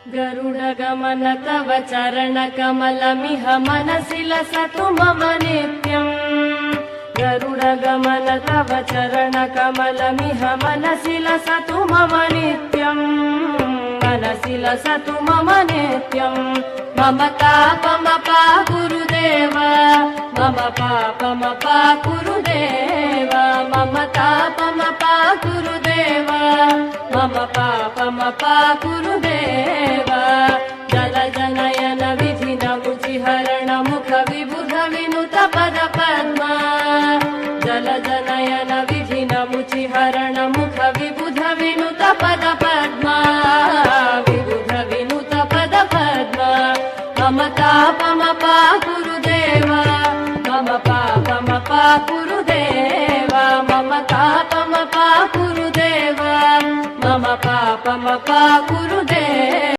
गरुडगमन तव चरणकमलमिह मनसि लसतु मम नित्यम्। गरुडगमन तव चरणकमलमिह मनसि लसतु मम नित्यम्। मनसि लसतु मम नित्यम्। मम तापमपा गुरुदेव, मम पापमपा गुरुदेव, मम तापमपा गुरुदेव, मम पापमपा गुरुदेव। जलजनयन विधिन मुचिहरण मुख विबुध विनुत पद पद्मा। जलजनयन विधिन मुचिहरण मुख विबुध विनुत पद पद्मा। विबुध विनुत पद पद्मा। मम तापमपा गुरुदेव, मम पापमपा गुरुदेव, मम तापमपा गुरुदेव, मम पापमपा गुरुदेव।